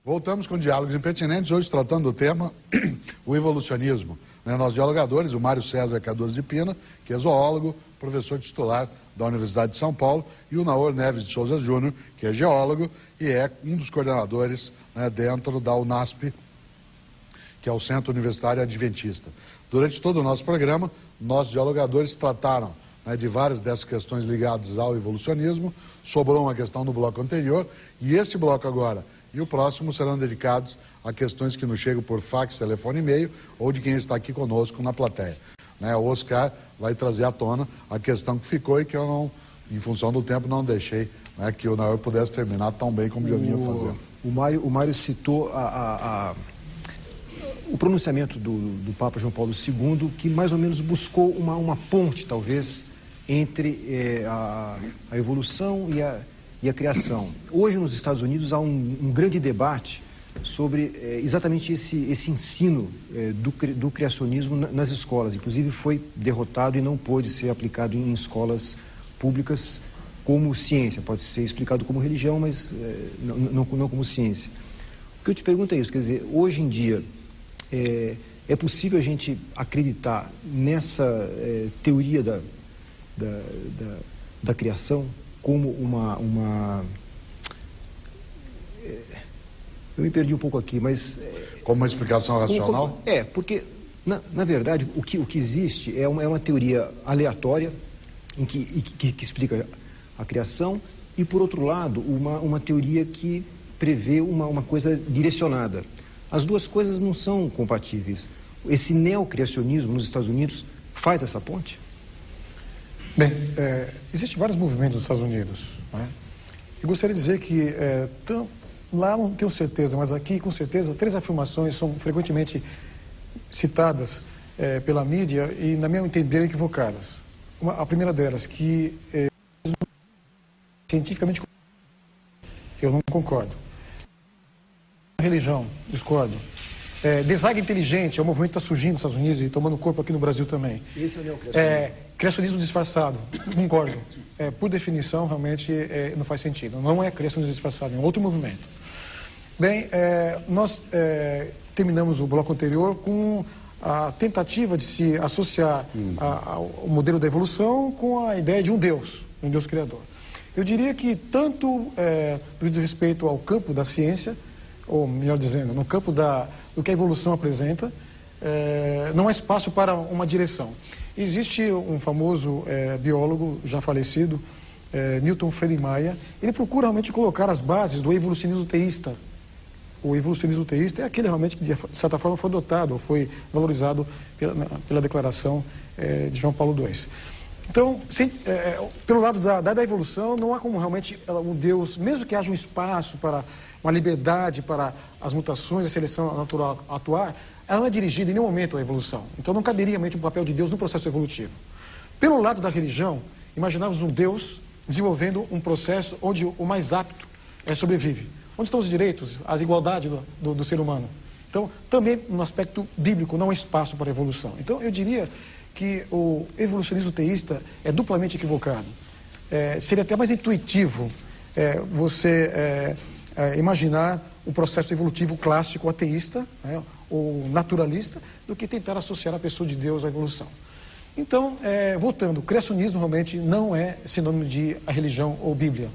Voltamos com Diálogos Impertinentes, hoje tratando do tema o evolucionismo. Nós dialogadores, o Mário César Cardoso de Pina, que é zoólogo, professor titular da Universidade de São Paulo, e o Naor Neves de Souza Júnior, que é geólogo e é um dos coordenadores dentro da UNASP, que é o Centro Universitário Adventista. Durante todo o nosso programa, nós dialogadores trataram de várias dessas questões ligadas ao evolucionismo. Sobrou uma questão no bloco anterior, e esse bloco agora e o próximo serão dedicados a questões que nos chegam por fax, telefone e e-mail, ou de quem está aqui conosco na plateia. O Oscar vai trazer à tona a questão que ficou e que eu não, em função do tempo, não deixei que o Naor pudesse terminar tão bem como já vinha fazendo. O Mário citou o pronunciamento do Papa João Paulo II, que mais ou menos buscou uma ponte, talvez, entre a evolução e a criação. Hoje, nos Estados Unidos, há um grande debate sobre exatamente esse ensino do criacionismo nas escolas. Inclusive, foi derrotado e não pôde ser aplicado em escolas públicas como ciência. Pode ser explicado como religião, mas não como ciência. O que eu te pergunto é isso, quer dizer, hoje em dia, é possível a gente acreditar nessa teoria da criação como eu me perdi um pouco aqui, mas... Como uma explicação racional? Porque, na verdade, o que existe é uma teoria aleatória que explica a criação e, por outro lado, uma teoria que prevê uma coisa direcionada. As duas coisas não são compatíveis. Esse neocriacionismo nos Estados Unidos faz essa ponte? Bem, existem vários movimentos nos Estados Unidos. Eu gostaria de dizer que lá não tenho certeza, mas aqui, com certeza, 3 afirmações são frequentemente citadas pela mídia e, na minha entender, equivocadas. A primeira delas, que cientificamente eu não concordo. A religião, discordo. Design inteligente é um movimento que está surgindo nos Estados Unidos e tomando corpo aqui no Brasil também. Esse é o neocriacionismo. Criacionismo disfarçado, concordo. Por definição, realmente, não faz sentido. Não é criacionismo disfarçado, é um outro movimento. Bem, nós terminamos o bloco anterior com a tentativa de se associar ao modelo da evolução com a ideia de um Deus criador. Eu diria que tanto no que diz respeito ao campo da ciência, ou melhor dizendo, no campo do que a evolução apresenta, não há espaço para uma direção. Existe um famoso biólogo já falecido, Newton Freire Maia. Ele procura realmente colocar as bases do evolucionismo teísta. O evolucionismo teísta é aquele realmente que, de certa forma, foi adotado ou foi valorizado pela declaração de João Paulo II. Então, pelo lado da evolução, não há como realmente um Deus, mesmo que haja um espaço para uma liberdade para as mutações e a seleção natural atuar, ela não é dirigida em nenhum momento à evolução. Então não caberia realmente o papel de Deus no processo evolutivo. Pelo lado da religião, imaginamos um Deus desenvolvendo um processo onde o mais apto sobrevive. Onde estão os direitos, a igualdade do ser humano? Então, também no aspecto bíblico não há espaço para a evolução. Então, eu diria que o evolucionismo teísta é duplamente equivocado. Seria até mais intuitivo você imaginar um processo evolutivo clássico ateísta, ou naturalista, do que tentar associar a pessoa de Deus à evolução. Então, voltando, o criacionismo realmente não é sinônimo de a religião ou Bíblia.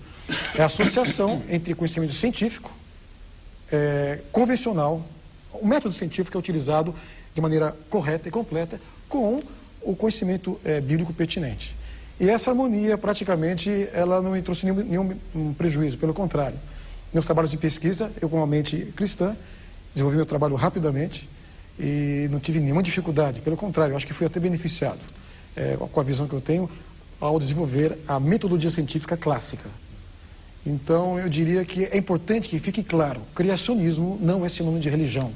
É a associação entre conhecimento científico, convencional, o método científico é utilizado de maneira correta e completa com o conhecimento bíblico pertinente. E essa harmonia, praticamente, ela não me trouxe nenhum prejuízo, pelo contrário. Meus trabalhos de pesquisa, eu com uma mente cristã, desenvolvi meu trabalho rapidamente e não tive nenhuma dificuldade. Pelo contrário, eu acho que fui até beneficiado com a visão que eu tenho ao desenvolver a metodologia científica clássica. Então, eu diria que é importante que fique claro, criacionismo não é sinônimo de religião.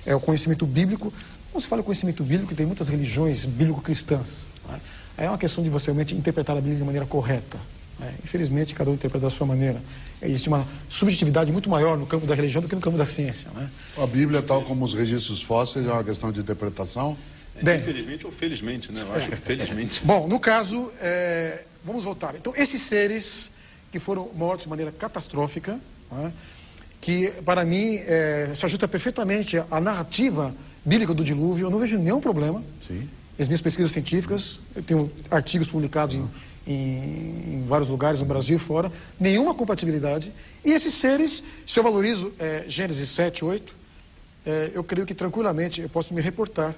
É o conhecimento bíblico. Quando se fala conhecimento bíblico, tem muitas religiões bíblico-cristãs. É uma questão de você realmente interpretar a Bíblia de maneira correta. Infelizmente, cada um interpreta da sua maneira. Existe uma subjetividade muito maior no campo da religião do que no campo da ciência. A Bíblia, tal como os registros fósseis, é uma questão de interpretação? Bem, infelizmente ou felizmente, né? Eu acho que felizmente. Bom, no caso, vamos voltar. Então, esses seres que foram mortos de maneira catastrófica, que, para mim, se ajusta perfeitamente à narrativa bíblica do dilúvio. Eu não vejo nenhum problema. Sim. As minhas pesquisas científicas, eu tenho artigos publicados em vários lugares, no Brasil e fora, nenhuma compatibilidade. E esses seres, se eu valorizo Gênesis 7, 8, eu creio que tranquilamente eu posso me reportar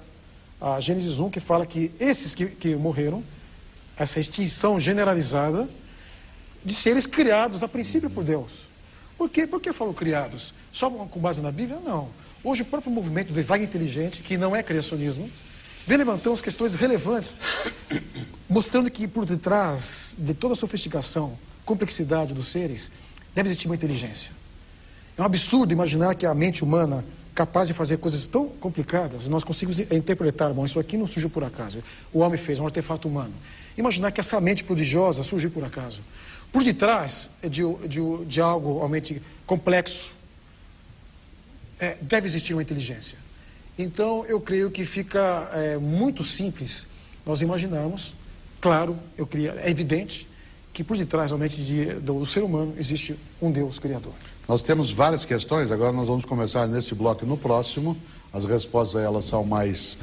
a Gênesis 1, que fala que esses que morreram, essa extinção generalizada de seres criados a princípio por Deus. Por quê? Por que eu falo criados? Só com base na Bíblia? Não. Hoje o próprio movimento do design inteligente, que não é criacionismo, vem levantando as questões relevantes, mostrando que por detrás de toda a sofisticação, complexidade dos seres, deve existir uma inteligência. É um absurdo imaginar que a mente humana, capaz de fazer coisas tão complicadas, nós conseguimos interpretar, bom, isso aqui não surgiu por acaso, o homem fez um artefato humano. Imaginar que essa mente prodigiosa surgiu por acaso. Por detrás de algo realmente complexo, deve existir uma inteligência. Então, eu creio que fica muito simples nós imaginarmos, claro, é evidente, que por detrás realmente do ser humano existe um Deus Criador. Nós temos várias questões, agora nós vamos começar nesse bloco e no próximo. As respostas a elas são mais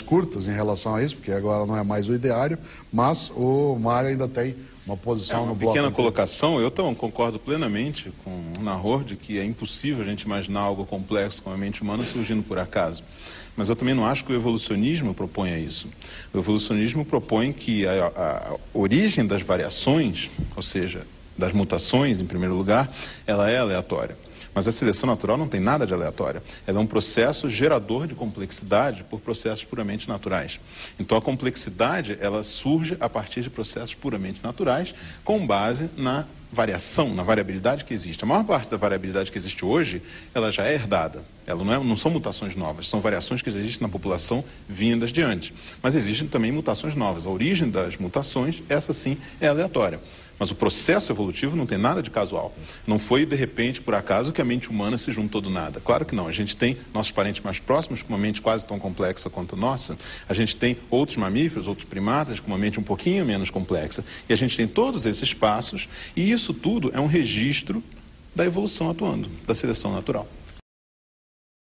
curtas em relação a isso, porque agora não é mais o ideário, mas o Mário ainda tem uma posição no bloco. Uma pequena colocação, eu também concordo plenamente com o Nahor de que é impossível a gente imaginar algo complexo como a mente humana surgindo por acaso. Mas eu também não acho que o evolucionismo proponha isso. O evolucionismo propõe que a origem das variações, ou seja, das mutações, em primeiro lugar, ela é aleatória. Mas a seleção natural não tem nada de aleatória. Ela é um processo gerador de complexidade por processos puramente naturais. Então a complexidade, ela surge a partir de processos puramente naturais, com base na variação, na variabilidade que existe. A maior parte da variabilidade que existe hoje, ela já é herdada. Ela não são mutações novas, são variações que já existem na população vindas de antes. Mas existem também mutações novas. A origem das mutações, essa sim, é aleatória. Mas o processo evolutivo não tem nada de casual. Não foi, de repente, por acaso, que a mente humana se juntou do nada. Claro que não. A gente tem nossos parentes mais próximos, com uma mente quase tão complexa quanto a nossa. A gente tem outros mamíferos, outros primatas, com uma mente um pouquinho menos complexa. E a gente tem todos esses passos. E isso tudo é um registro da evolução atuando, da seleção natural.